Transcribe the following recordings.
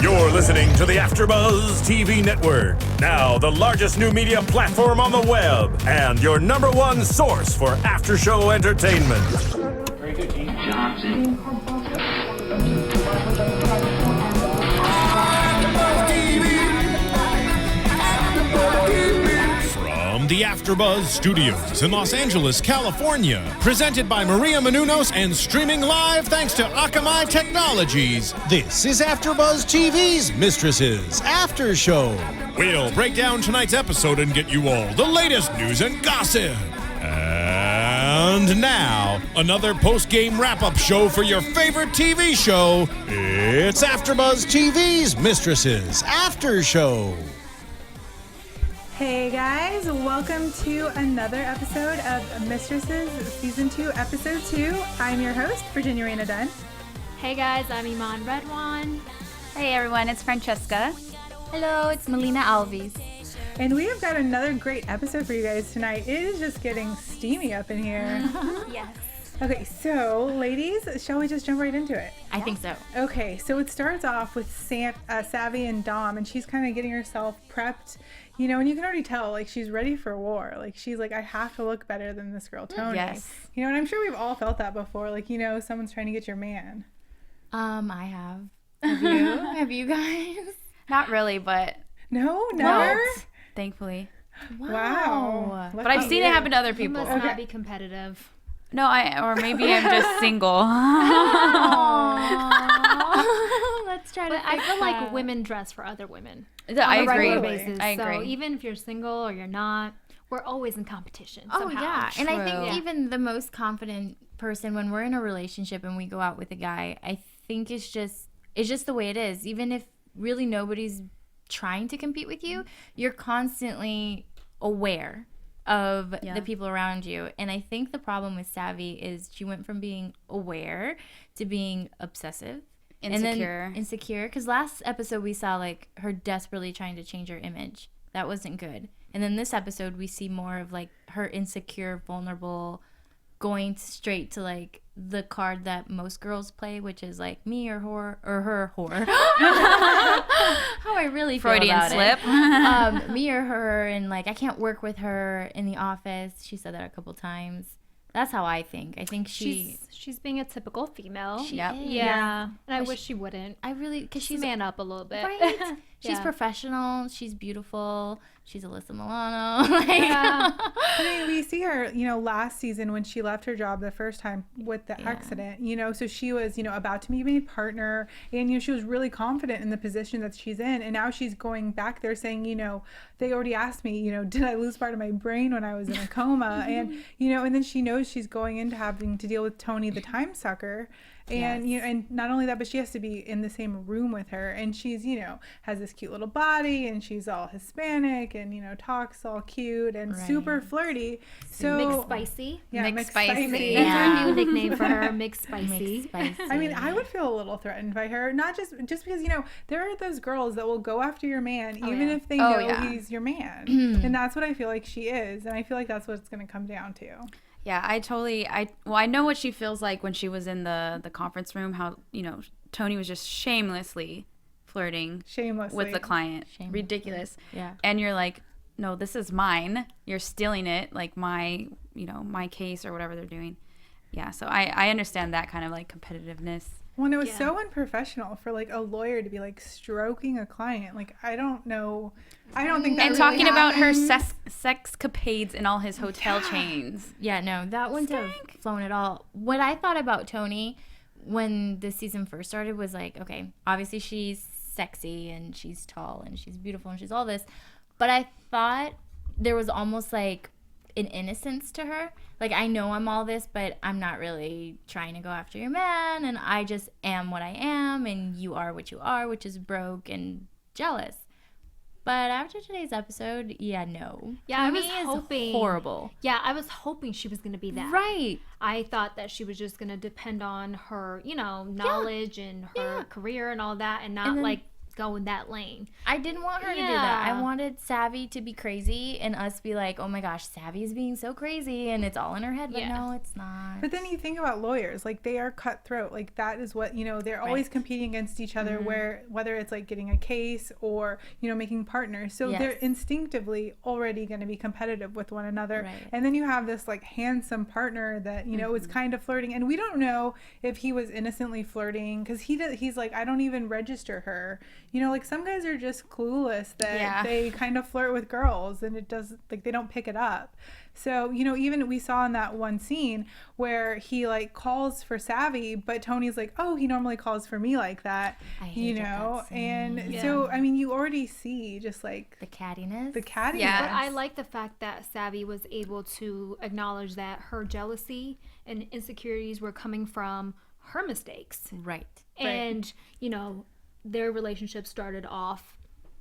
You're listening to the AfterBuzz TV network, now the largest new media platform on the web, and your number one source for after-show entertainment. Very good, Keith Johnson. From the AfterBuzz Studios in Los Angeles, California, presented by Maria Menounos and streaming live thanks to Akamai Technologies. This is AfterBuzz TV's Mistresses After Show. We'll break down tonight's episode and get you all the latest news and gossip. And now, another post-game wrap-up show for your favorite TV show. It's AfterBuzz TV's Mistresses After Show. Hey guys, welcome to another episode of Mistresses Season 2, Episode 2. I'm your host, Virginia Reyna Dunn. Hey guys, I'm Iman Redwan. Hey everyone, it's Francesca. Hello, it's Melina Alves. And we have got another great episode for you guys tonight. It is just getting steamy up in here. Yes. Okay, so ladies, shall we just jump right into it? I think so. Okay, so it starts off with Savvy and Dom, and she's kind of getting herself prepped, you know, and you can already tell, like, she's ready for war. Like, she's like, I have to look better than this girl, Tony. Yes. You know, and I'm sure we've all felt that before. Like, you know, someone's trying to get your man. I have. Have you? Have you guys? Not really, but No, never? What? Thankfully. Wow. But I've seen it happen to other You people. must not be competitive. No, or maybe I'm just single. Let's try to. But I feel like women dress for other women. I on a regular agree. basis. I agree. So even if you're single or you're not, we're always in competition. Oh somehow. yeah, and I think Yeah. even the most confident person, when we're in a relationship and we go out with a guy, I think it's just the way it is. Even if really nobody's trying to compete with you, you're constantly aware of the people around you. And I think the problem with Savvy is she went from being aware to being obsessive. Insecure. And then insecure. Because last episode we saw like her desperately trying to change her image. That wasn't good. And then this episode we see more of like her insecure, vulnerable, going straight to like the card that most girls play, which is like me or her whore. How I really feel Freudian about slip. it. Me or her, and like I can't work with her in the office. She said that a couple times. That's how I think. I think she's being a typical female. Yep. Yeah. And I But wish she wouldn't. I really, because she's Man up a little bit. right. She's Yeah. professional. She's beautiful. She's Alyssa Milano. Like, Yeah. I mean, we see her, you know, last season when she left her job the first time with the accident, you know, so she was, you know, about to be a partner, and, you know, she was really confident in the position that she's in. And now she's going back there saying, you know, they already asked me, you know, did I lose part of my brain when I was in a coma? And, you know, and then she knows she's going into having to deal with Tony, the time sucker. And, you know, and not only that, but she has to be in the same room with her. And she's, you know, has this cute little body, and she's all Hispanic and, you know, talks all cute and super flirty. So Mixed spicy. Yeah, Mixed spicy. That's Yeah. our new nickname for her, Mixed Spicy. spicy. I mean, I would feel a little threatened by her, not just because, you know, there are those girls that will go after your man even if they know he's your man. And that's what I feel like she is. And I feel like that's what it's going to come down to. Yeah, I know what she feels like when she was in the conference room, how, you know, Tony was just shamelessly flirting Shamelessly. with the client. Shamelessly. Ridiculous. Yeah. And you're like, no, this is mine. You're stealing it, like my case or whatever they're doing. Yeah, so I understand that kind of like competitiveness. Well, and it was so unprofessional for like a lawyer to be like stroking a client. Like, I don't know. I don't think that And really talking about her happens. sexcapades in all his hotel chains. Yeah, no, that wouldn't have flown at all. What I thought about Tony when the season first started was like, okay, obviously she's sexy and she's tall and she's beautiful and she's all this, but I thought there was almost like an innocence to her. Like, I know I'm all this, but I'm not really trying to go after your man, and I just am what I am, and you are what you are, which is broke and jealous. But after today's episode, no. Yeah, I was Tony is hoping. horrible. Yeah, I was hoping she was going to be that. Right. I thought that she was just going to depend on her, you know, knowledge and her career and all that, and not then- like go in that lane. I didn't want her to do that. I wanted Savvy to be crazy and us be like, oh my gosh, Savvy's being so crazy and it's all in her head. But no, it's not. But then you think about lawyers, like they are cutthroat. Like that is what, they're always competing against each other, whether it's like getting a case or, making partners. So they're instinctively already going to be competitive with one another. Right. And then you have this like handsome partner that, is kind of flirting. And we don't know if he was innocently flirting because he's like, I don't even register her. Like some guys are just clueless that they kind of flirt with girls and they don't pick it up. So, even we saw in that one scene where he like calls for Savvy, but Tony's like, oh, he normally calls for me like that, I hated that scene. And so, I mean, you already see just like the cattiness. Yeah. But I like the fact that Savvy was able to acknowledge that her jealousy and insecurities were coming from her mistakes. Right. And, their relationship started off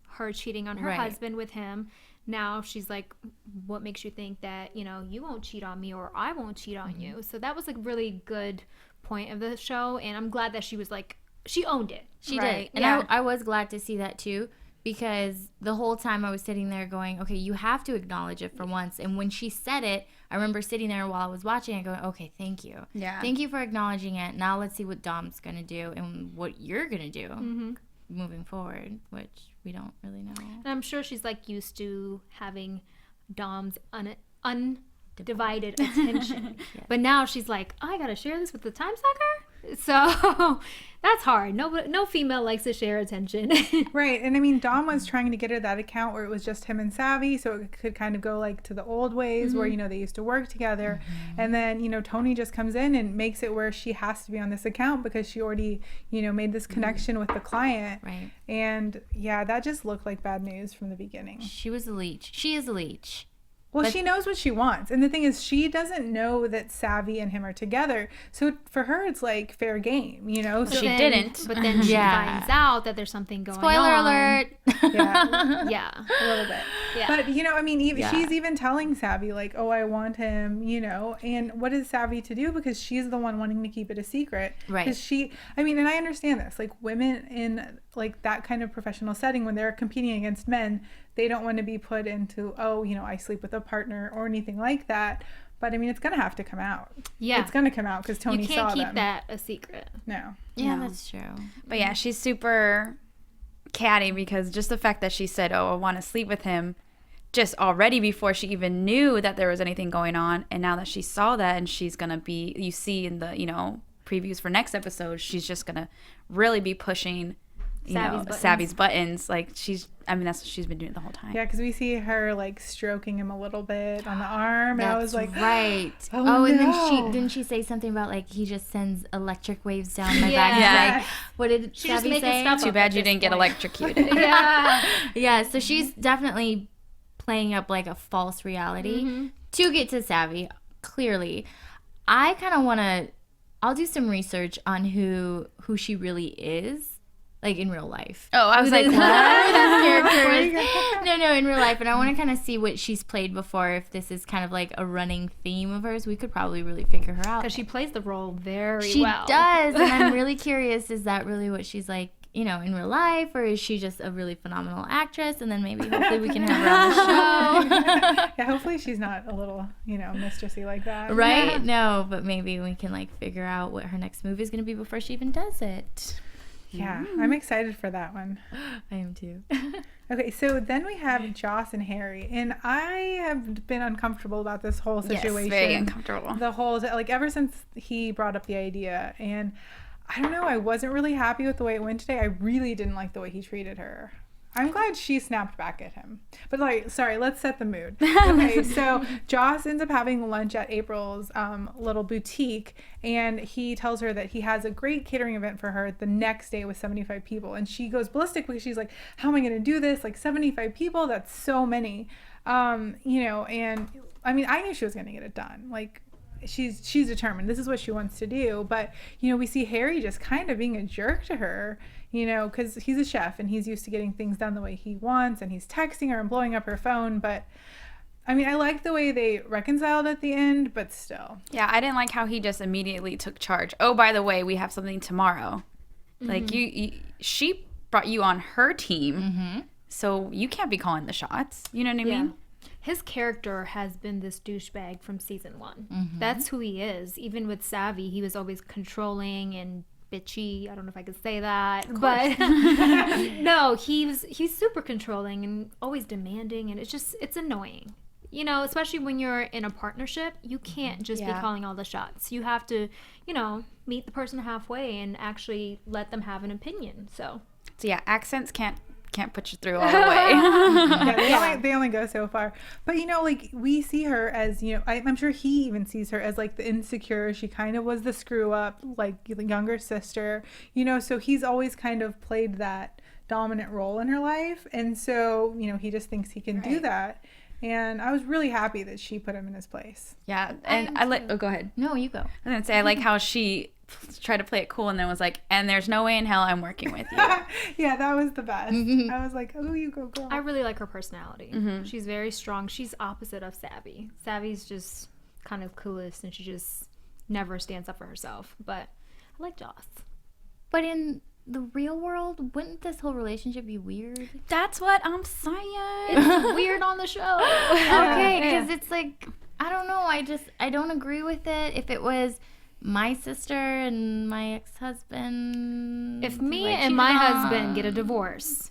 her cheating on her husband with him. Now she's like, what makes you think that, you won't cheat on me or I won't cheat on you? So that was a really good point of the show. And I'm glad that she was like, she owned it. She did. And I was glad to see that too, because the whole time I was sitting there going, okay, you have to acknowledge it for once. And when she said it, I remember sitting there while I was watching and going, okay, thank you. Yeah. Thank you for acknowledging it. Now let's see what Dom's going to do and what you're going to do moving forward, which we don't really know. And I'm sure she's like used to having Dom's undivided attention. But now she's like, oh, I got to share this with the time sucker? So that's hard. No female likes to share attention. Right. And I mean, Dom was trying to get her that account where it was just him and Savvy, so it could kind of go like to the old ways where, they used to work together. And then, Tony just comes in and makes it where she has to be on this account because she already, made this connection with the client. Right. And yeah, that just looked like bad news from the beginning. She was a leech. She is a leech. Well, she knows what she wants. And the thing is, she doesn't know that Savvy and him are together. So for her, it's like fair game, So She didn't. But then she finds out that there's something going Spoiler on. alert. Yeah. A little bit. Yeah. But, I mean, she's even telling Savvy, like, oh, I want him, And what is Savvy to do? Because she's the one wanting to keep it a secret. Right. Because and I understand this. Like, women in, like, that kind of professional setting, when they're competing against men, they don't want to be put into, I sleep with a partner or anything like that. But, I mean, it's going to have to come out. Yeah. It's going to come out because Tony saw them. You can't keep that a secret. No. Yeah, No. that's true. But yeah, she's super catty because just the fact that she said, oh, I want to sleep with him just already before she even knew that there was anything going on. And now that she saw that and she's going to be, you see in the, previews for next episode, she's just going to really be pushing, Savvy's buttons. Like that's what she's been doing the whole time. Yeah, because we see her like stroking him a little bit on the arm. And I was like, right. Oh, and no. then didn't she say something about like he just sends electric waves down my back? Yeah. Like, what did She just Savvy making say? stuff Too up bad at you this didn't get point. electrocuted. Yeah. Yeah, so she's definitely playing up like a false reality to get to Savvy. Clearly, I kind of want to. I'll do some research on who she really is. Like in real life. Oh, I was like, what? No, in real life. And I want to kind of see what she's played before, if this is kind of like a running theme of hers. We could probably really figure her out. Because she plays the role very She well. does. And I'm really curious, is that really what she's like, in real life? Or is she just a really phenomenal actress? And then maybe hopefully we can have her on the show. Yeah, hopefully she's not a little, mistressy like that. Right? Yeah. No, but maybe we can like figure out what her next movie is going to be before she even does it. Yeah, I'm excited for that one. I am too. Okay, so then we have Joss and Harry, and I have been uncomfortable about this whole situation. Yes, very uncomfortable. The whole, like, ever since he brought up the idea, and I don't know, I wasn't really happy with the way it went today. I really didn't like the way he treated her. I'm glad she snapped back at him. But let's set the mood. Okay, so Joss ends up having lunch at April's little boutique, and he tells her that he has a great catering event for her the next day with 75 people. And she goes ballistic because she's like, how am I going to do this? Like 75 people? That's so many. And I mean, I knew she was going to get it done. Like, she's determined. This is what she wants to do. But, we see Harry just kind of being a jerk to her, because he's a chef and he's used to getting things done the way he wants, and he's texting her and blowing up her phone. But I mean, I like the way they reconciled at the end, but still. Yeah, I didn't like how he just immediately took charge. Oh, by the way, we have something tomorrow. Like she brought you on her team. So you can't be calling the shots. You know what I mean? His character has been this douchebag from season 1. That's who he is. Even with Savvy, he was always controlling and bitchy. I don't know if I could say that, but no, he's super controlling and always demanding, and it's annoying. You know, especially when you're in a partnership, you can't just be calling all the shots. You have to, you know, meet the person halfway and actually let them have an opinion. So yeah, accents can't put you through all the way. They only go so far. But, you know, like, we see her as, you know, I'm sure he even sees her as, like, the insecure. She kind of was the screw up, like, the younger sister, you know, so he's always kind of played that dominant role in her life. And so, you know, he just thinks he can do that. And I was really happy that she put him in his place. Yeah. And go ahead. No, you go. I was going to say, I like how she tried to play it cool and then was like, and there's no way in hell I'm working with you. Yeah, that was the best. I was like, oh, you go, girl. I really like her personality. She's very strong. She's opposite of Savvy. Savvy's just kind of clueless, and she just never stands up for herself. But I like Joss. But in the real world, wouldn't this whole relationship be weird? That's what I'm saying. It's weird on the show. Okay, because it's like, I don't know. I don't agree with it. If it was my sister and my ex-husband, If me and my husband get a divorce,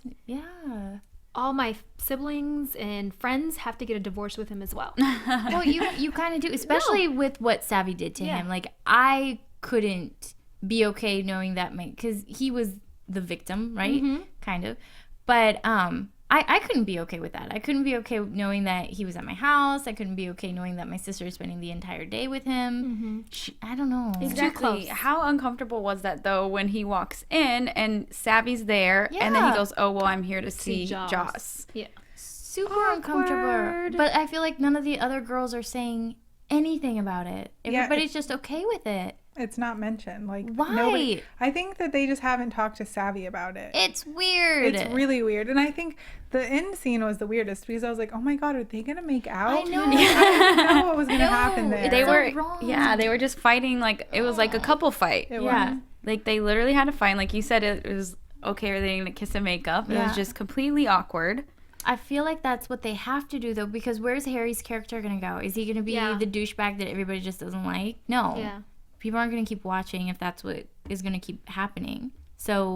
all my siblings and friends have to get a divorce with him as well. Well, you kind of do, especially with what Savvy did to him. Like, I couldn't be okay knowing that because he was the victim, right? Kind of. But I couldn't be okay with that. I couldn't be okay knowing that he was at my house. I couldn't be okay knowing that my sister is spending the entire day with him. I don't know. Exactly. How uncomfortable was that, though, when he walks in and Savvy's there, and then he goes, oh, well, I'm here to see Joss. Yeah. Super uncomfortable. But I feel like none of the other girls are saying anything about it. Everybody's just okay with it. It's not mentioned. Like, why? I think that they just haven't talked to Savvy about it. It's weird. It's really weird. And I think the end scene was the weirdest because I was like, oh my God, are they going to make out? I know. I didn't know what was going to happen there. They were, wrong. they were just fighting, like, it was like a couple fight. It was. Like, they literally had to fight. Like you said, it was okay, or they didn't kiss and make up. It was just completely awkward. I feel like that's what they have to do, though, because where's Harry's character going to go? Is he going to be the douchebag that everybody just doesn't like? No. Yeah. People aren't going to keep watching if that's what is going to keep happening. So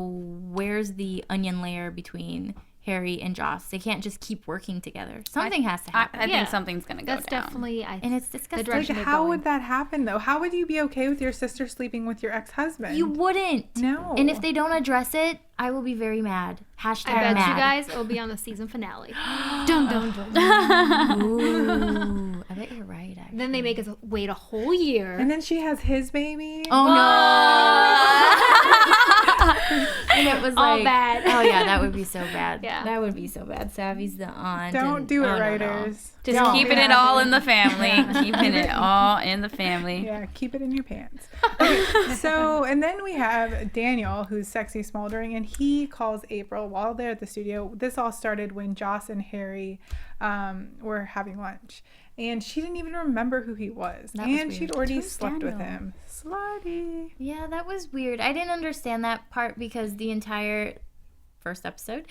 where's the onion layer between Harry and Joss? They can't just keep working together. Something has to happen. I think something's going to go down. That's definitely, and it's disgusting. the direction Like, they're how going. would that happen, though? How would you be okay with your sister sleeping with your ex-husband? You wouldn't. No. And if they don't address it, I will be very mad. Hashtag I bet mad. you guys it'll be on the season finale. Dun, dun, dun. Ooh, I bet you're right, actually. Then they make us wait a whole year. And then she has his baby. Oh, no. And it was All like, bad. oh, yeah, that would be so bad. Yeah. That would be so bad. Savvy's the aunt. Don't do it, no, no. writers. Just Don't keeping do it that. all in the family. Keeping it all in the family. Yeah, keep it in your pants. Okay, so, and then we have Daniel, who's sexy smoldering, and he calls April while they're at the studio. This all started when Joss and Harry were having lunch. And she didn't even remember who he was. That was And weird. she'd already Who's slept with Daniel? him. Slutty. Yeah, that was weird. I didn't understand that part because the entire first episode,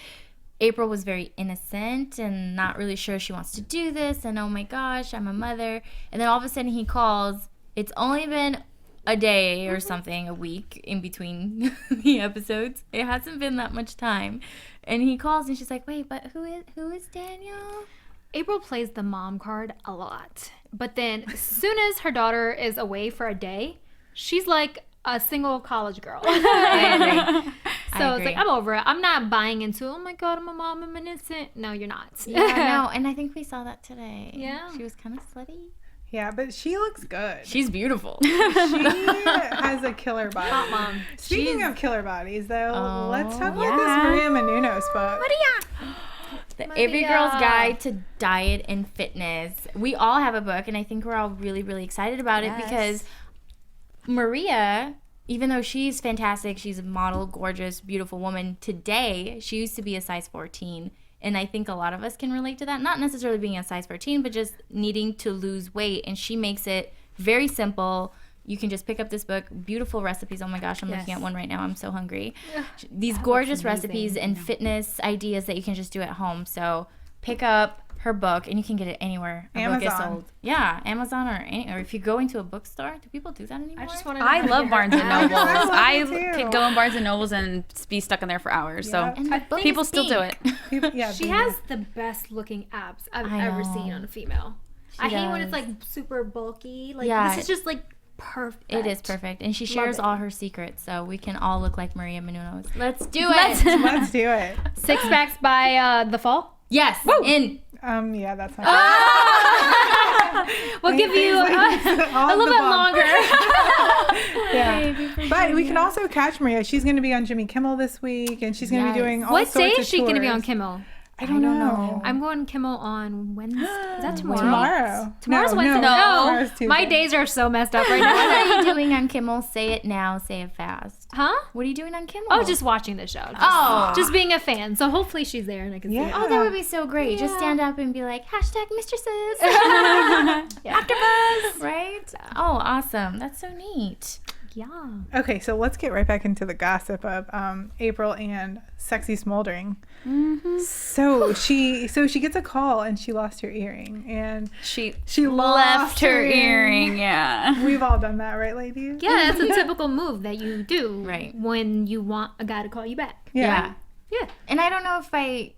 April was very innocent and not really sure she wants to do this. And oh my gosh, I'm a mother. And then all of a sudden he calls. It's only been a day or something, a week in between the episodes. It hasn't been that much time. And he calls and she's like, wait, but who is Daniel? April plays the mom card a lot. But then as soon as her daughter is away for a day, she's like a single college girl. I agree. So it's like, I'm over it. I'm not buying into, oh my God, I'm a mom, I'm innocent. No, you're not. Yeah, no, and I think we saw that today. Yeah. She was kind of slutty. Yeah, but she looks good. She's beautiful. She has a killer body. Hot mom. Speaking of killer bodies, though, Oh, let's talk about this Maria Menounos book. The Every Girl's Guide to Diet and Fitness. We all have a book, and I think we're all really, really excited about it because Maria, even though she's fantastic, she's a model, gorgeous, beautiful woman, today she used to be a size 14. And I think a lot of us can relate to that. Not necessarily being a size 14, but just needing to lose weight. And she makes it very simple, You can just pick up this book. Beautiful recipes. Oh my gosh, I'm looking at one right now. I'm so hungry. These gorgeous recipes and fitness ideas that you can just do at home. So pick up her book, and you can get it anywhere a book is sold. Yeah, Amazon or if you go into a bookstore. Do people do that anymore? I love Barnes and Nobles. I could go in Barnes and Nobles and be stuck in there for hours. So people still do it. She has the best looking abs I've ever seen on a female. I hate when it's like super bulky. Like this is just like perfect. It is perfect, and she shares all her secrets, so we can all look like Maria Menounos. Let's do it. Let's do it. 6 packs by the fall. Yes. Woo! In. Yeah, that's not We'll give you a little bit longer. Yeah. But we can also catch Maria. She's going to be on Jimmy Kimmel this week, and she's going to be doing all what sorts of day is she going to be tours. on Kimmel? I don't know. I'm going Kimmel on Wednesday. Is that tomorrow? Tomorrow. Tomorrow's Wednesday. Tomorrow's Tuesday. My days are so messed up right now. What are you doing on Kimmel? Say it now. Say it fast. Huh? What are you doing on Kimmel? Oh, just watching the show. Just being a fan. So hopefully she's there and I can see it. Oh, that would be so great. Just stand up and be like, #Mistresses. AfterBuzz. Right? Oh, awesome. That's so neat. Yeah. Okay, so let's get right back into the gossip of April and Sexy Smoldering. So she gets a call and she lost her earring, and She left her earring. Yeah. We've all done that, right, ladies? Yeah, that's a typical move that you do Right. when you want a guy to call you back. Yeah. Yeah. And I don't know if I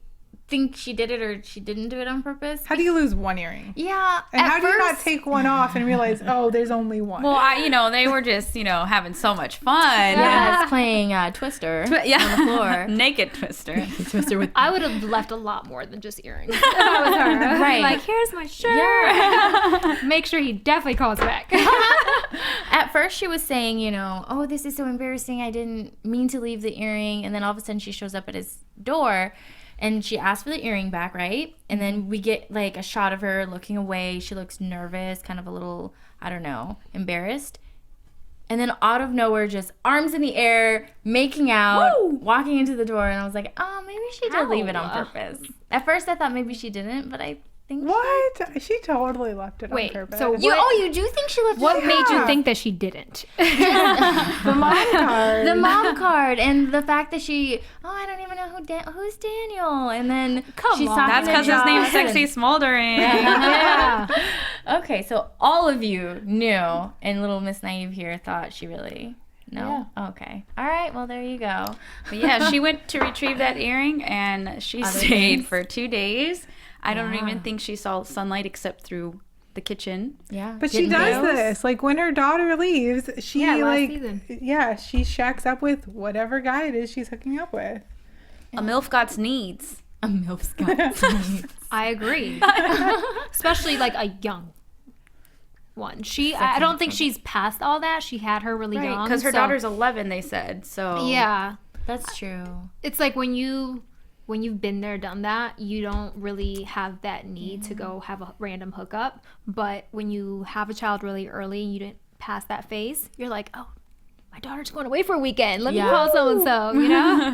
think she did it or she didn't do it on purpose. How do you lose one earring? Yeah. And how do you not take one off and realize, oh, there's only one? Well, they were just, having so much fun. Yes, playing Twister on the floor. Naked Twister. Twister with I would have left a lot more than just earrings. If I was her. Right. Like, here's my shirt. Make sure he definitely calls back. At first she was saying, oh, this is so embarrassing. I didn't mean to leave the earring. And then all of a sudden she shows up at his door and she asked for the earring back, right? And then we get like a shot of her looking away. She looks nervous, kind of a little, I don't know, embarrassed. And then out of nowhere, just arms in the air, making out, walking into the door. And I was like, oh, maybe she did leave it on purpose. At first I thought maybe she didn't, but I think What? She totally left it on purpose. so you do think she left What it? made you think that she didn't? the mom card. The mom card and the fact that I don't even know who's Daniel. And then she's talking That's to because his Josh name's and- Sexy Smoldering. Yeah. Okay, so all of you knew, and little Miss Naive here thought she really... No? Yeah. Okay. All right, well, there you go. But yeah, she went to retrieve that earring, and she stayed for 2 days. I don't even think she saw sunlight except through the kitchen. Yeah. But she does this. Like, when her daughter leaves, she, last season. she shacks up with whatever guy it is she's hooking up with. A MILF got needs. A MILF's got I agree. Especially like a young one. I don't think she's past all that. She had her really young. Because her daughter's 11, they said. So yeah. That's true. It's like when you've been there, done that, you don't really have that need to go have a random hookup. But when you have a child really early and you didn't pass that phase, you're like, oh, my daughter's going away for a weekend. Let me call so-and-so,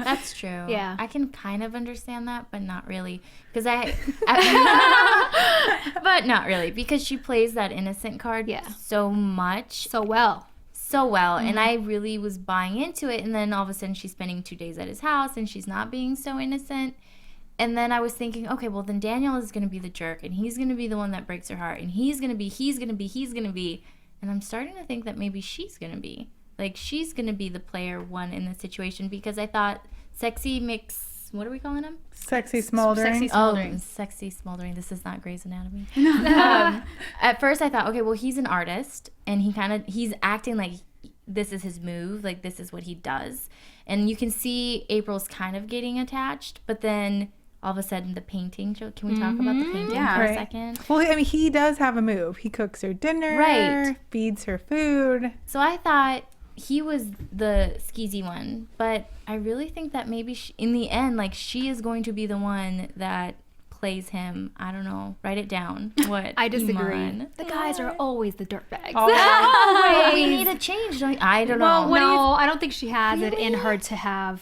That's true. Yeah. I can kind of understand that, but not really. Because but not really. Because she plays that innocent card so much. So well. And I really was buying into it, and then all of a sudden she's spending 2 days at his house and she's not being so innocent. And then I was thinking, okay, well then Daniel is going to be the jerk, and he's going to be the one that breaks her heart, and he's going to be, and I'm starting to think that maybe she's going to be the player one in the situation, because I thought what are we calling him? Sexy Smoldering. Sexy Smoldering. Sexy Smoldering. This is not Grey's Anatomy. At first I thought, okay, well, he's an artist, and he's acting like this is his move, like this is what he does. And you can see April's kind of getting attached, but then all of a sudden the painting. Can we talk about the painting for a second? Well, I mean, he does have a move. He cooks her dinner, feeds her food. So I thought he was the skeezy one, but I really think that maybe in the end, like, she is going to be the one that plays him. I don't know. Write it down. What? I disagree. Iman. The guys are always the dirtbags. Well, we need a change. I don't know. No, I don't think she has it in her to have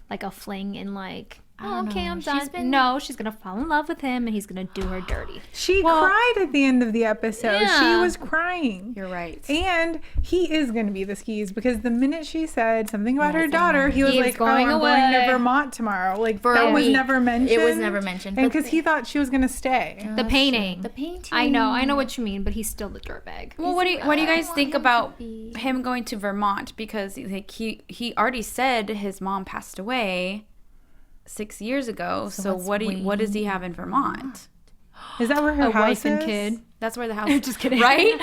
like a fling and like Oh, okay, I'm She's done. No, she's gonna fall in love with him, and he's gonna do her dirty. She cried at the end of the episode. Yeah. She was crying. You're right. And he is going to be the skis because the minute she said something about her daughter, he was He's like, going "Oh, I'm going away. to Vermont tomorrow." Like For that a was week. never mentioned. It was never mentioned. And but because he thought she was going to stay. The painting. The painting. I know what you mean, but he's still the dirtbag. Well, what do you guys think about him going to Vermont? Because like he already said his mom passed away 6 years ago. So what does he have in Vermont? Is that where her A house wife and is? kid. That's where the house. Just kidding. Right?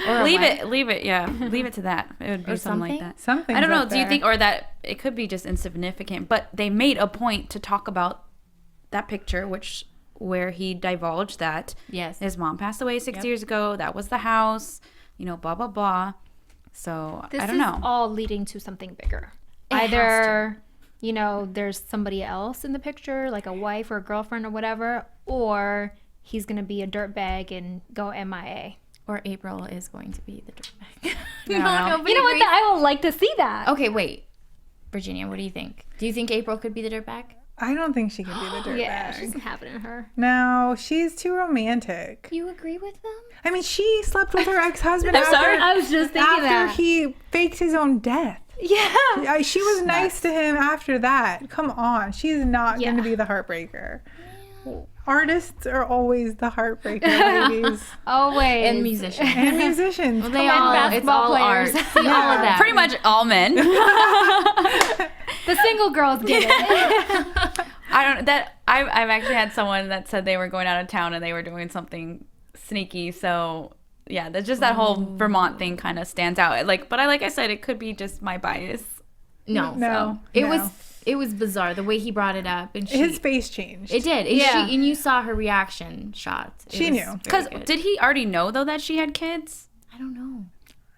Or a leave wife. it. Leave it. Yeah. Leave it to that. It would be Or something like something? that. Something's I don't know. up Do you there. think, or that it could be just insignificant, but they made a point to talk about that picture, where he divulged that Yes. his mom passed away 6 years ago. That was the house. Blah blah blah. So This I don't know. is all leading to something bigger. It has Either, there's somebody else in the picture, like a wife or a girlfriend or whatever, or he's going to be a dirtbag and go MIA. Or April is going to be the dirtbag. don't know. Nobody You know what? agrees. I would like to see that. Okay, wait. Virginia, what do you think? Do you think April could be the dirtbag? I don't think she could be the dirtbag. Yeah, she doesn't have it in her. No, she's too romantic. You agree with them? I mean, she slept with her ex-husband I'm sorry? I was just thinking after that. he faked his own death. Yeah. She was nice to him after that. Come on. She's not going to Yeah. be the heartbreaker. Artists are always the heartbreaker, ladies. Always. And musicians. And musicians. Well, they Come on, all, it's basketball all art. players. See, all of that. Pretty much all men. The single girls get it. I've actually had someone that said they were going out of town and they were doing something sneaky. So yeah, that's just that whole Vermont thing kind of stands out. Like I said, it could be just my bias. No. No. It was bizarre the way he brought it up, and His face changed. it did. And Yeah. and you saw her reaction shots. It She was knew. very Because good. did he already know though that she had kids I don't know.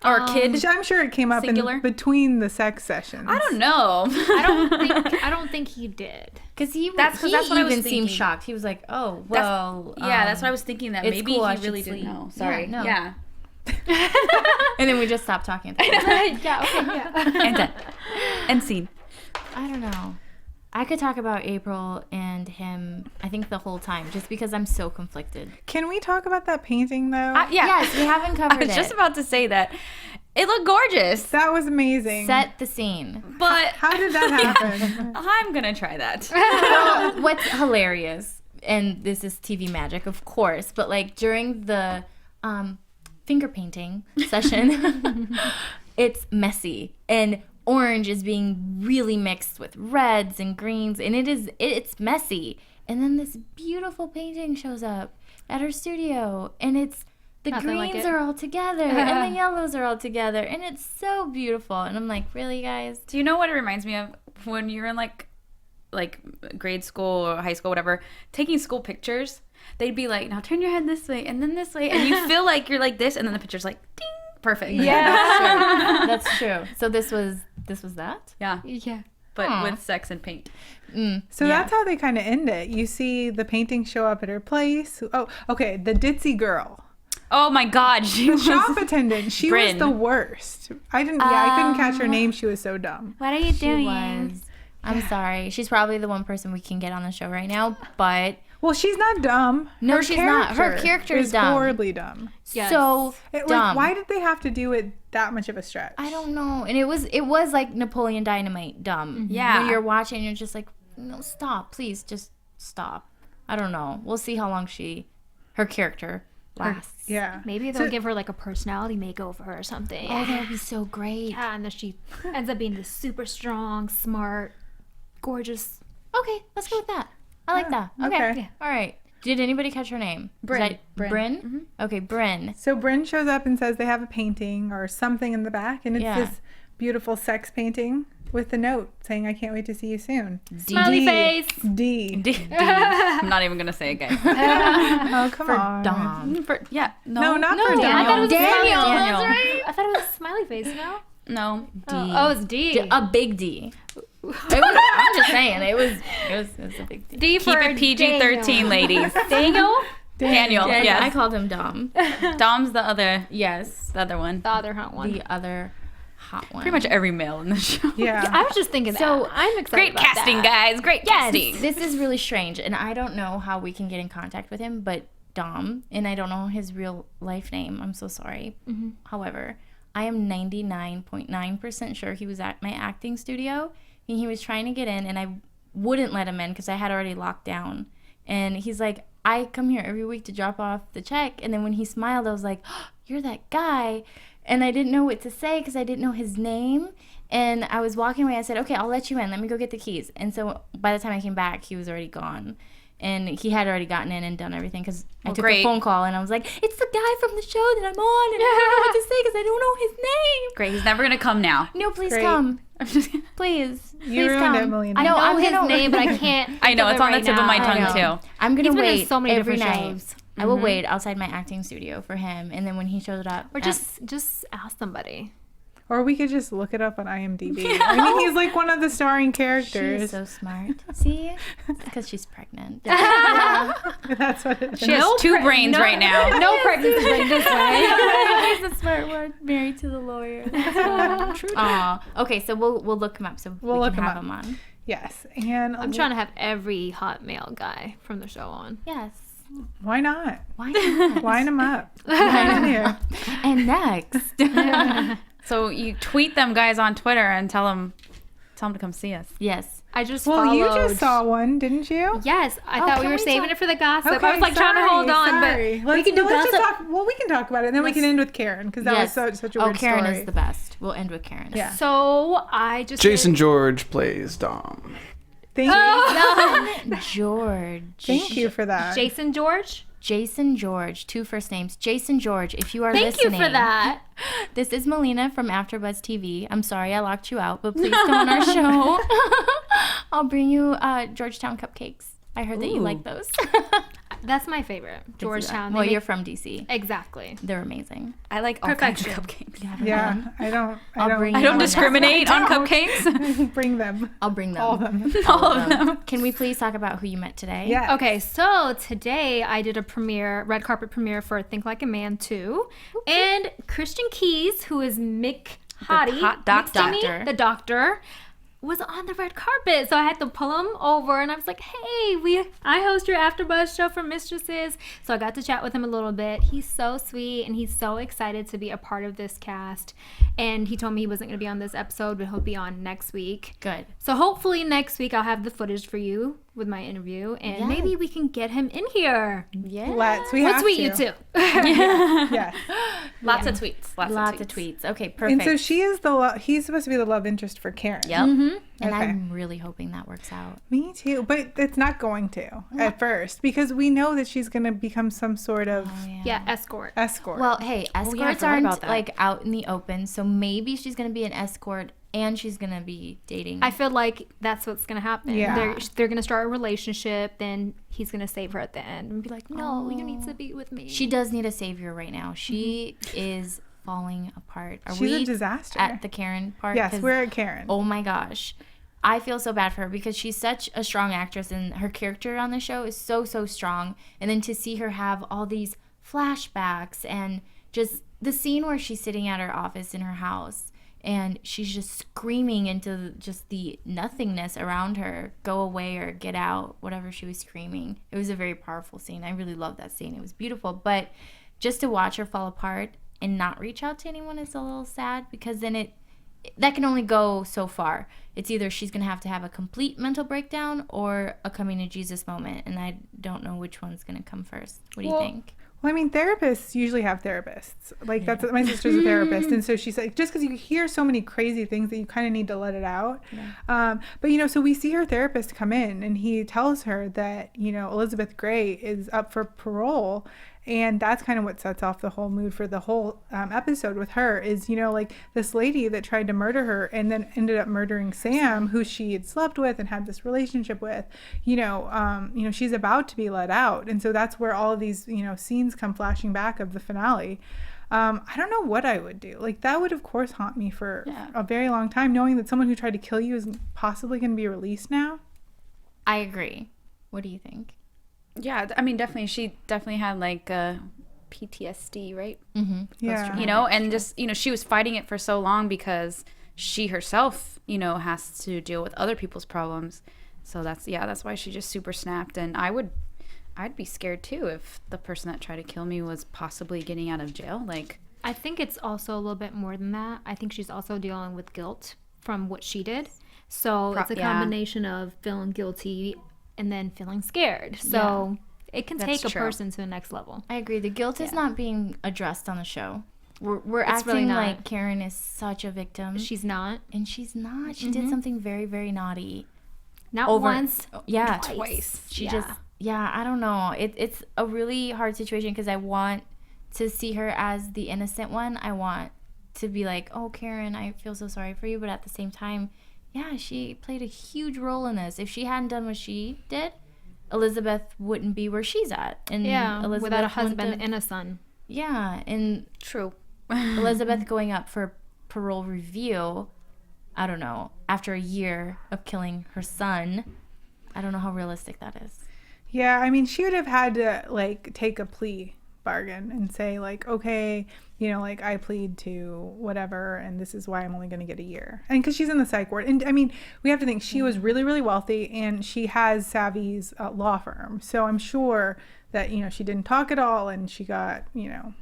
or a kid? I'm sure it came up Singular? in between the sex sessions. I don't know. I don't think he did. Because he That's what I was even seemed thinking. shocked. He was like, "Oh, well." Yeah, that's what I was thinking. That it's maybe cool, I he should really sleep. didn't know. Sorry. Yeah, no. Yeah. And then we just stopped talking. Yeah, okay, yeah. And done. And scene. I don't know. I could talk about April and him, I think, the whole time, just because I'm so conflicted. Can we talk about that painting though? Yeah. Yes, we haven't I covered was it. just about to say that. It looked gorgeous. That was amazing. Set the scene. But How did that happen? I'm gonna try that. What's hilarious, and this is TV magic, of course, but like during the finger painting session, it's messy and orange is being really mixed with reds and greens, and it's messy. And then this beautiful painting shows up at her studio, and it's the Nothing like greens it. are all together and the yellows are all together, and it's so beautiful. And I'm like, really, guys? Do you know what it reminds me of? When you're in like grade school or high school, whatever, taking school pictures, they'd be like, now turn your head this way and then this way, and you feel like you're like this, and then the picture's like, ding, perfect. Yeah, that's true. So this was that. Yeah. Yeah. But Aw. with sex and paint. So Yeah. that's how they kind of end it. You see the painting show up at her place. Oh, okay. The ditzy girl, Oh my God, she the was. shop attendant. She Bryn. was the worst. I couldn't catch her name. She was so dumb. What are you She was. I'm sorry. She's probably the one person we can get on the show right now, but Well, she's not dumb. No, she's not. Her character is dumb. horribly dumb. Yes. so dumb. Why did they have to do it that much of a stretch? I don't know. And it was like Napoleon Dynamite dumb. Yeah. When you're watching, you're just like, no, stop, please, just stop. I don't know. We'll see how long her character lasts. Yeah. Maybe they'll give her like a personality makeover or something. Oh, that would be so great. Yeah, and then she ends up being this super strong, smart, gorgeous. Okay, let's go with that. I like that. Okay. okay. Yeah. All right. Did anybody catch her name? Bryn. Bryn? Okay, Bryn. So Bryn shows up and says they have a painting or something in the back, and it's Yeah. this beautiful sex painting with the note saying, "I can't wait to see you soon." Smiley D. face. D. I'm not even gonna say it, guys. Oh, come on. Dom. Yeah. No, not for I Daniel. thought it was Daniel. Daniel. That's right. I thought it was a smiley face. No. No. D. Oh, it's D. A big D. I'm just saying, it was a big D. D for Keep it PG-13, ladies. Daniel. Daniel. Yeah, Yes. I called him Dom. Dom's the other Yes. one. The other hunt one. The other hot one. Pretty much every male in the show. Yeah. I was just thinking that. So, I'm excited Great about casting, that. guys. Great casting. This is really strange, and I don't know how we can get in contact with him, but Dom, and I don't know his real life name. I'm so sorry. However, I am 99.9% sure he was at my acting studio, and he was trying to get in, and I wouldn't let him in because I had already locked down. And he's like, I come here every week to drop off the check. And then when he smiled, I was like, oh, you're that guy. And I didn't know what to say because I didn't know his name. And I was walking away. I said, okay, I'll let you in. Let me go get the keys. And so by the time I came back, he was already gone. And he had already gotten in and done everything because I took a phone call and I was like, it's the guy from the show that I'm on. And I don't know what to say because I don't know his name. Great. He's never going to come now. No, please Great. come. Please. You Please ruined come. it, Melina. I know I'm his gonna- name, but I can't. I know. think It's of on it the tip right of my now. tongue, I know. too. I'm going He's to been in wait so many every different night. shows. I will wait outside my acting studio for him. And then when he shows up. Or just ask somebody. Or we could just look it up on IMDb. I mean, he's like one of the starring She characters. is so smart. See? It's because she's pregnant. That's what it is. She has two brains right now. No pregnancy like this way. He's a smart one. Married to the lawyer. Aw. Okay, so we'll look him up so We'll we look can him have up. him on. Yes. And I'm trying to have every hot male guy from the show on. Yes. why not? Why not? Line them up. Line 'em here. And next. So you tweet them guys on Twitter and tell them to come see us. Yes. I just Well, followed. you just saw one, didn't you? Yes, I Oh, thought can we were we saving talk- it for the gossip. Okay, I was like trying to hold on, sorry. but we can do let's gossip. just talk. Well, we can talk about it, and then we can end with Karen because that was such a weird Karen story. is the best. We'll end with Karen. Yeah. So I just Jason George plays Dom. Thank you. George. Thank you for that. Jason George. Jason George. 2 first names. Jason George, if you are Thank listening. you for that. This is Melina from AfterBuzz TV. I'm sorry I locked you out, but please come on our show. I'll bring you Georgetown cupcakes. I heard that you like those. That's my favorite. Georgetown. Well, They you're make- from DC. Exactly. They're amazing. I like all kinds of Perfection. cupcakes. Yeah, I don't. bring I you don't one next discriminate on cupcakes. bring them. I'll bring them. All of them. All of them. Can we please talk about who you met today? Yeah. Okay, so today I did a red carpet premiere for Think Like a Man 2. And Christian Keys, who is Mick Hottie, hot doctor. the doctor, was on the red carpet. So I had to pull him over and I was like, hey, I host your AfterBuzz show for Mistresses. So I got to chat with him a little bit. He's so sweet and he's so excited to be a part of this cast. And he told me he wasn't going to be on this episode, but he'll be on next week. Good. So hopefully next week I'll have the footage for you with my interview and Yes. maybe we can get him in here. Yeah. We We'll have tweet to. you too. Yes. Lots of tweets. Lots of tweets. Okay, And perfect. so she is he's supposed to be the love interest for Karen. Yep. And Okay. I'm really hoping that works out. Me too, but it's not going to at first because we know that she's going to become some sort of Yeah, escort. escort. Well, hey, escorts forgot aren't about that. like out in the open, so maybe she's gonna be an escort and she's gonna be dating. I feel like that's what's gonna happen. Yeah. They're gonna start a relationship, then he's gonna save her at the end and be like, "No, you need to be with me." She does need a savior right now. She is falling apart. Are She's we a disaster. at the Karen part? Yes, 'Cause- we're at Karen. Oh my gosh. I feel so bad for her because she's such a strong actress and her character on the show is so strong. And then to see her have all these flashbacks and just the scene where she's sitting at her office in her house and she's just screaming into just the nothingness around her, go away or get out, whatever she was screaming. It was a very powerful scene. I really loved that scene. It was beautiful. But just to watch her fall apart and not reach out to anyone is a little sad because then that can only go so far. It's either she's going to have a complete mental breakdown or a coming to Jesus moment. And I don't know which one's going to come first. What do you think? Well, I mean, therapists usually have therapists. Like, that's my sister's a therapist. And so she's like, just because you hear so many crazy things that you kind of need to let it out. Yeah. But, so we see her therapist come in and he tells her that, Elizabeth Gray is up for parole. And that's kind of what sets off the whole mood for the whole episode with her is, like this lady that tried to murder her and then ended up murdering Sam, who she had slept with and had this relationship with, she's about to be let out. And so that's where all of these, scenes come flashing back of the finale. I don't know what I would do. Like that would, of course, haunt me for a very long time, knowing that someone who tried to kill you is possibly going to be released now. I agree. What do you think? Yeah, I mean, definitely. She definitely had like PTSD, right? Yeah. You know, and just, you know, she was fighting it for so long because she herself, you know, has to deal with other people's problems. So that's why she just super snapped. And I'd be scared too if the person that tried to kill me was possibly getting out of jail. Like, I think it's also a little bit more than that. I think she's also dealing with guilt from what she did. So it's a combination of feeling guilty and then feeling scared. So it can take a person to the next level. I agree. The guilt is not being addressed on the show. We're It's acting really not. like Karen is such a victim. She's not. And she's not. She did something very, very naughty. Not Over- once. Yeah. twice. She just, I don't know. It's a really hard situation because I want to see her as the innocent one. I want to be like, oh, Karen, I feel so sorry for you. But at the same time, yeah, she played a huge role in this. If she hadn't done what she did, Elizabeth wouldn't be where she's at. And Elizabeth without a wouldn't husband have- and a son. Yeah, and true. Elizabeth going up for parole review, I don't know, after a year of killing her son, I don't know how realistic that is. Yeah, I mean, she would have had to, like, take a plea bargain and say, like, okay, you know, like, I plead to whatever, and this is why I'm only going to get a year. And because she's in the psych ward. And, I mean, we have to think she was really, really wealthy, and she has Savvy's law firm. So I'm sure that, you know, she didn't talk at all, and she got, you know,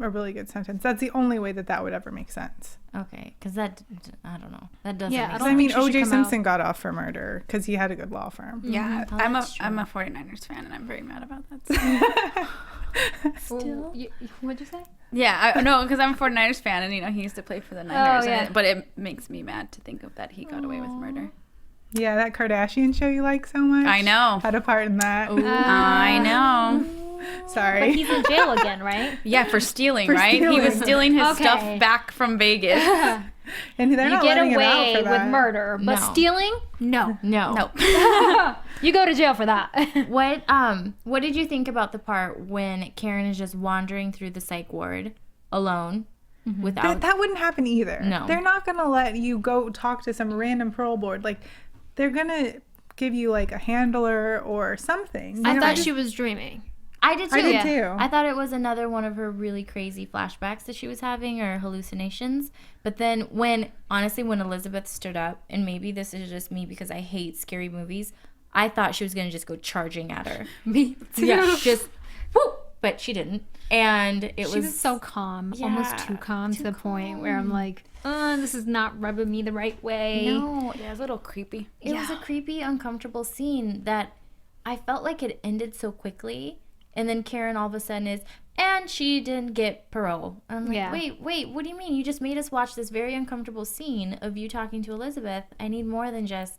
a really good sentence. That's the only way that would ever make sense. Okay, because that, I don't know. That doesn't Yeah, make I sense. don't I mean, think she should O.J. come Simpson got off for murder because he had a good law firm. Yeah, Oh, I'm a that's true. 49ers fan, and I'm very mad about that. Still? What'd you say? Yeah, no, because I'm a 49ers fan, and, you know, he used to play for the Niners. yeah. But it makes me mad to think of that he got away with murder. Yeah, that Kardashian show you like so much. I know. Had a part in that. I know. Sorry. But he's in jail again, right? Yeah, for stealing, For right? He was stealing. stealing his Okay. stuff back from Vegas. And they're You not get letting him out away for with that. murder, but No. stealing? No. No. Nope. You go to jail for that. What did you think about the part when Karen is just wandering through the psych ward alone without That wouldn't happen either. No. They're not going to let you go talk to some random parole board. Like, they're going to give you, like, a handler or something. I thought she was dreaming. I did too. I did too. I thought it was another one of her really crazy flashbacks that she was having or hallucinations. But then when Elizabeth stood up, and maybe this is just me because I hate scary movies, I thought she was going to just go charging at her. Me too. Yeah, just whoop, but she didn't. And She was so calm, almost too calm to the point where I'm like, this is not rubbing me the right way. No, Yeah, it was a little creepy. it was a creepy, uncomfortable scene that I felt like it ended so quickly. And then Karen all of a sudden is, and she didn't get parole. I'm like, Yeah. wait, what do you mean? You just made us watch this very uncomfortable scene of you talking to Elizabeth. I need more than just,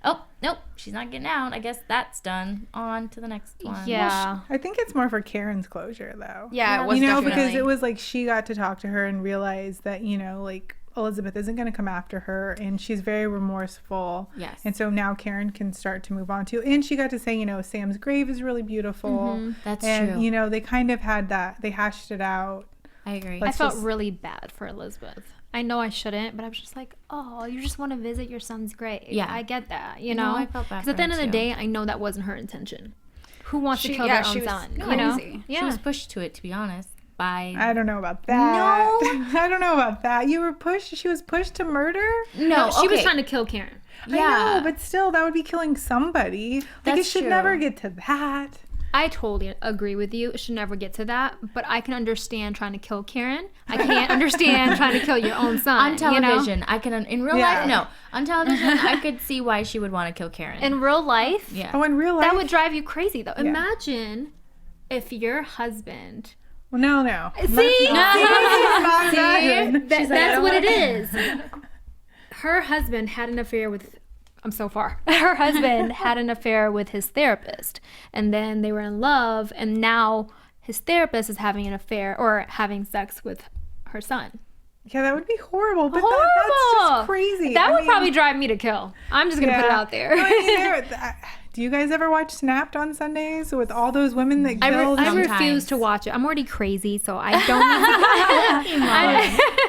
oh, nope, she's not getting out. I guess that's done. On to the next one. Yeah. I think it's more for Karen's closure, though. Yeah, it was You know, definitely. because it was like she got to talk to her and realize that, you know, like, Elizabeth isn't going to come after her, and she's very remorseful. Yes. And so now Karen can start to move on to, and she got to say, you know, Sam's grave is really beautiful. That's and, true. you know, they kind of had that, they hashed it out. I agree. Let's I felt just- really bad for Elizabeth. I know I shouldn't, but I was just like, oh, you just want to visit your son's grave. Yeah. I get that, you No, know? I felt bad Because at for the end her of the too. day, I know that wasn't her intention. Who wants to She- kill yeah, their she own was son? crazy. You know? She Yeah. She was pushed to it, to be honest, by... I don't know about that. No. I don't know about that. You were pushed, she was pushed to murder? No, She was okay. trying to kill Karen. I know, but still, that would be killing somebody. Like, it That's should true. never get to that. I totally agree with you. It should never get to that. But I can understand trying to kill Karen. I can't understand trying to kill your own son. On you know? television, I can... In real Yeah. life, no. On television, I could see why she would want to kill Karen. In real life, yeah. Oh, in real life? that would drive you crazy, though. Imagine if your husband... Well, no. See? Imagine. That's what it is. Her husband had an affair with... I'm so far. Her husband had an affair with his therapist. And then they were in love. And now his therapist is having an affair or having sex with her son. Yeah, that would be horrible. But Horrible. that's just crazy. That I would mean, probably drive me to kill. I'm just going to put it yeah. out there. I mean, Do you guys ever watch Snapped on Sundays with all those women that I kill? refuse to watch it. I'm already crazy, so I don't.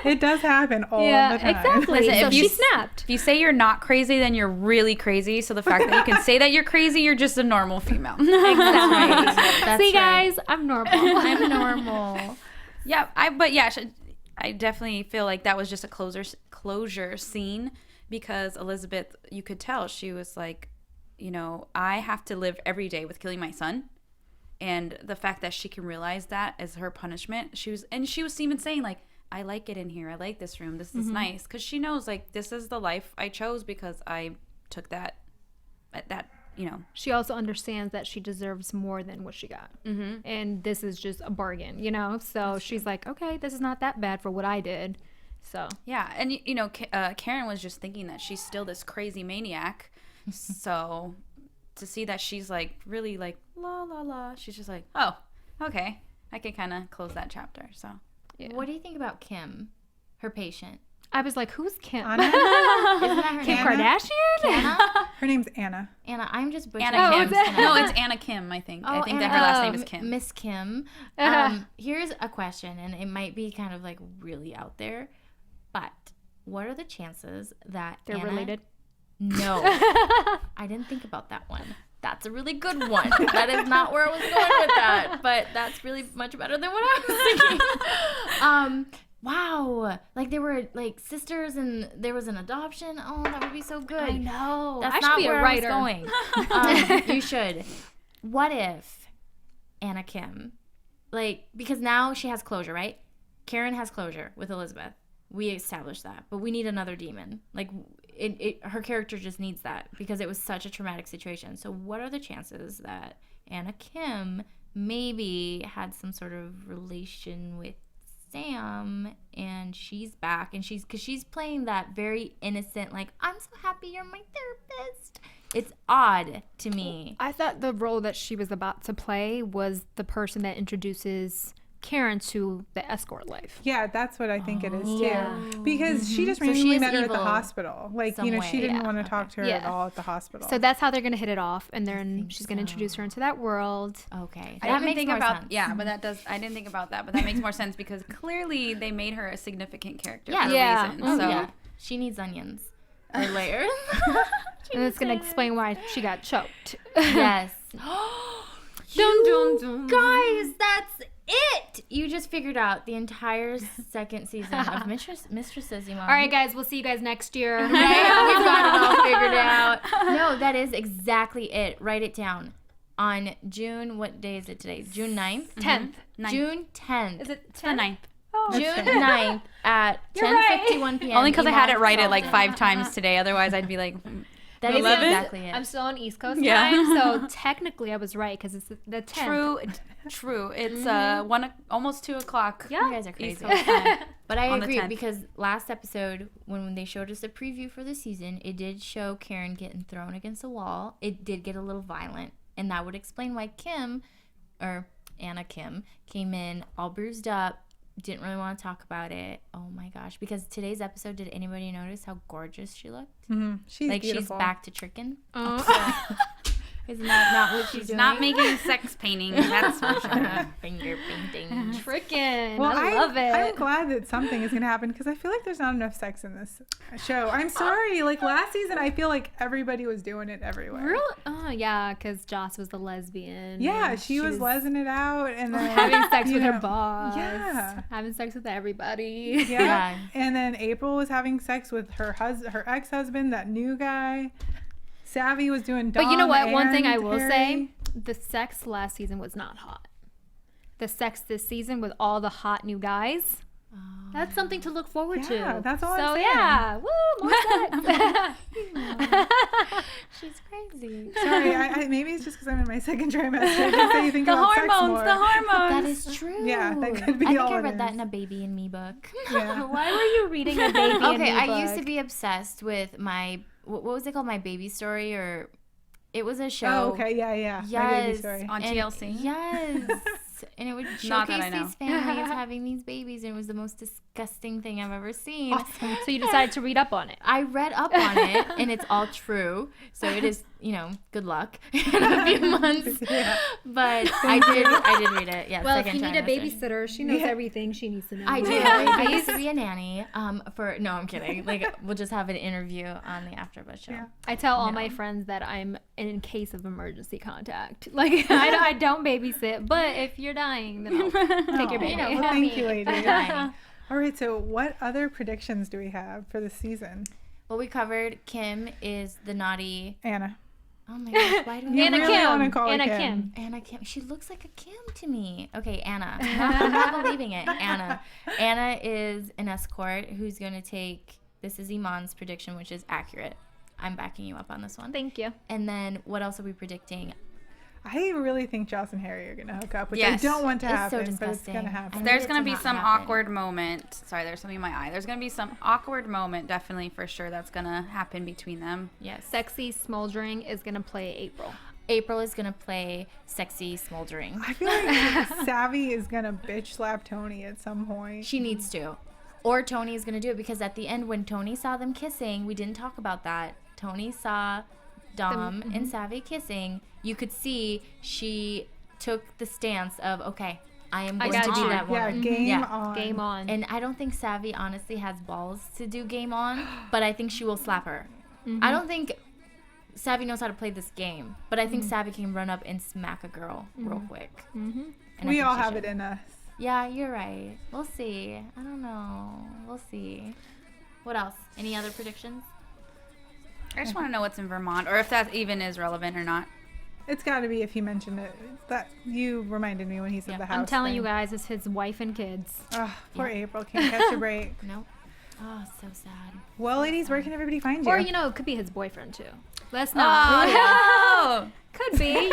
It does happen all the time. Exactly. Listen, So if she you snapped. If you say you're not crazy, then you're really crazy. So the fact that you can say that you're crazy, you're just a normal female. That's See, right. guys, I'm normal. I'm normal. Yeah, I definitely feel like that was just a closure scene, because Elizabeth, you could tell she was like, you know, I have to live every day with killing my son. And the fact that she can realize that as her punishment, she was even saying like, I like it in here. I like this room. This is nice. Because she knows like this is the life I chose because I took that, you know. She also understands that she deserves more than what she got. Mm-hmm. And this is just a bargain, you know? So she's like, okay, this is not that bad for what I did. So. Yeah. And, you know, Karen was just thinking that she's still this crazy maniac. So to see that she's like really like la la la, she's just like, oh, okay, I can kind of close that chapter. So Yeah. What do you think about Kim, her patient? I was like, who's Kim? Anna? Isn't that her Kim name? Kardashian? Anna? Her name's Anna. Anna, I'm just butchering Anna Kim. names tonight. No, it's Anna Kim, I think. I think that her last name is Kim. Miss Kim. Here's a question, and it might be kind of like really out there, but what are the chances that They're Anna... related? No. I didn't think about that one. That's a really good one. That is not where I was going with that, but that's really much better than what I was thinking. Wow. Like they were like sisters and there was an adoption. Oh, that would be so good. I know. That's I should not be a where writer. I was going. You should. What if Anna Kim, like, because now she has closure, right? Karen has closure with Elizabeth. We established that, but we need another demon. Like, her character just needs that because it was such a traumatic situation. So what are the chances that Anna Kim maybe had some sort of relation with Sam and she's back and she's playing that very innocent, like, I'm so happy you're my therapist. It's odd to me. I thought the role that she was about to play was the person that introduces Karen to the escort life. Yeah, that's what I think it is too. Yeah. Because she just So she randomly is met her at the evil hospital. Like, some you know, way. she didn't Yeah, want to talk to her at Yeah. all at the hospital. So that's how they're going to hit it off. And then think she's going to so. introduce her into that world. Okay. I That didn't makes think more about sense. yeah, but I didn't think about that, but that makes more sense because clearly they made her a significant character for Yeah. a reason. Mhm. So Yeah. She needs onions or layers. And it's going to explain why she got choked. Yes. Dun, dun, dun. Guys, that's it. You just figured out the entire second season of Mistresses. All right, guys. We'll see you guys next year. We've got it all figured out. No, that is exactly it. Write it down. On June, what day is it today? June 9th? 10th. June 10th. Is it it's the 10th? 9th. June 9th at 10:51 p.m. Only because I had it right at like Email 5 times today. Otherwise, I'd be like, That is 11th? exactly it. I'm still on East Coast Yeah. time, so technically I was right because it's the 10th. true. It's almost 2 o'clock. Yeah. You guys are East crazy. Coast time. But I On the agree 10th. because last episode, when they showed us the preview for the season, it did show Karen getting thrown against a wall. It did get a little violent, and that would explain why Anna Kim, came in all bruised up, didn't really want to talk about it. Oh my gosh. Because today's episode, did anybody notice how gorgeous she looked? she's Like beautiful. she's back to tricking. Isn't that not what she's doing? Not making sex paintings, that's for sure. Finger painting. Freaking. Well, I love it. I'm glad that something is going to happen because I feel like there's not enough sex in this show. I'm sorry. Like last season, I feel like everybody was doing it everywhere. Really? Oh, yeah, because Joss was the lesbian. Yeah, and she was lesing it out and then having sex you with her know, boss. Yeah. Having sex with everybody. Yeah. Yeah. And then April was having sex with her ex-husband, that new guy. Savvy was doing Dom But you know what? One thing and I will Harry. say, the sex last season was not hot. The sex this season with all the hot new guys, that's something to look forward Yeah, to. that's all so I'm saying. yeah, woo, more sex. She's crazy. Sorry, I maybe it's just because I'm in my second trimester. They say you think The about sex hormones, more. the hormones. That is true. Yeah, that could be I think all I it read that is. in a Baby and Me book. Yeah. Why were you reading a baby? Okay, I used to be obsessed with my, what was it called? My Baby Story, or it was a show. Oh, okay, yeah. My baby Yes. story. On And- TLC? Yes. And it would Not that showcase I know. these families having these babies, and it was the most disgusting thing I've ever seen. Awesome. So you decided to read up on it. I read up on it, and it's all true. So it is, good luck in a few months. But I did read it. Yeah. Well, if second you need a trimester. babysitter, she knows everything she needs to know. I do. I used to be a nanny. No, I'm kidding. Like, we'll just have an interview on the AfterBuzz show. Yeah. I tell all my friends that I'm in case of emergency contact. Like, I don't babysit, but if you're dying, then I'll take your baby. Well, thank you, ladies. All right, so what other predictions do we have for the season? Well, we covered Kim is the naughty. Anna. Oh my gosh, why do we Anna really wanna Kim. call her Anna Kim. Kim. Anna Kim. She looks like a Kim to me. Okay, Anna. I'm not believing it. Anna. Anna is an escort who's going to take. This is Iman's prediction, which is accurate. I'm backing you up on this one. Thank you. And then what else are we predicting? I really think Joss and Harry are going to hook up, which Yes. I don't want to It's so happen, but it's disgusting. going to happen. There's It's going to be not some happen. awkward moment. Sorry, there's something in my eye. There's going to be some awkward moment, definitely, for sure, that's going to happen between them. Yes. Sexy Smoldering is going to play April. April is going to play sexy smoldering. I feel like Savvy is going to bitch slap Tony at some point. She needs to. Or Tony is going to do it because at the end when Tony saw them kissing, we didn't talk about that. Tony saw Dom and Savvy kissing. You could see she took the stance of, okay, I am going got to be you. that Yeah, woman. game on. Game on. And I don't think Savvy honestly has balls to do game on, but I think she will slap her. I don't think Savvy knows how to play this game, but I think Savvy can run up and smack a girl real quick. And I We think all she have should. it in us. Yeah, you're right. We'll see. I don't know. We'll see. What else? Any other predictions? I just want to know what's in Vermont, or if that even is relevant or not. It's got to be if he mentioned it. That you reminded me when he said the house. I'm telling thing. you guys, it's his wife and kids. Oh, poor April can't catch a break. Nope. Oh, so sad. Well, ladies, where can everybody find you? Or, it could be his boyfriend, too. Let's not. Oh, Could be.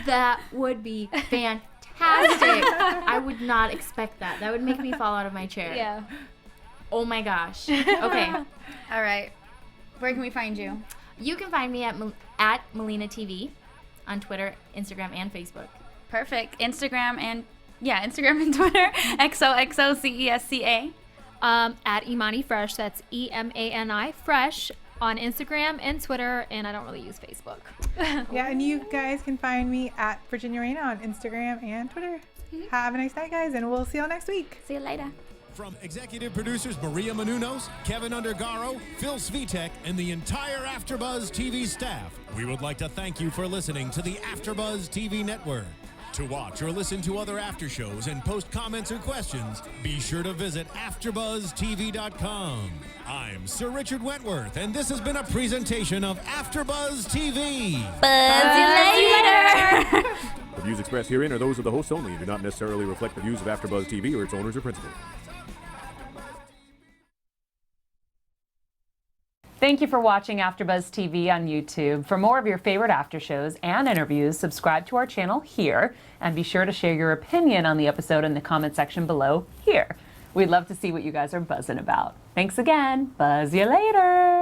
That would be fantastic. I would not expect that. That would make me fall out of my chair. Yeah. Oh my gosh. Okay. all right. Where can we find you? You can find me at Melina TV on Twitter, Instagram, and Facebook. Perfect. Instagram and Twitter. XOXOCESCA. At Imani Fresh. That's EMANI Fresh on Instagram and Twitter, and I don't really use Facebook. Yeah, and you guys can find me at Virginia Reina on Instagram and Twitter. Have a nice night, guys, and we'll see y'all next week. See you later. From executive producers Maria Menounos, Kevin Undergaro, Phil Svitek, and the entire AfterBuzz TV staff, we would like to thank you for listening to the AfterBuzz TV network. To watch or listen to other after shows and post comments or questions, be sure to visit AfterBuzzTV.com. I'm Sir Richard Wentworth, and this has been a presentation of AfterBuzz TV. Buzz you later. The views expressed herein are those of the hosts only and do not necessarily reflect the views of AfterBuzz TV or its owners or principals. Thank you for watching AfterBuzz TV on YouTube. For more of your favorite after shows and interviews, subscribe to our channel here, and be sure to share your opinion on the episode in the comment section below here. We'd love to see what you guys are buzzing about. Thanks again. Buzz you later.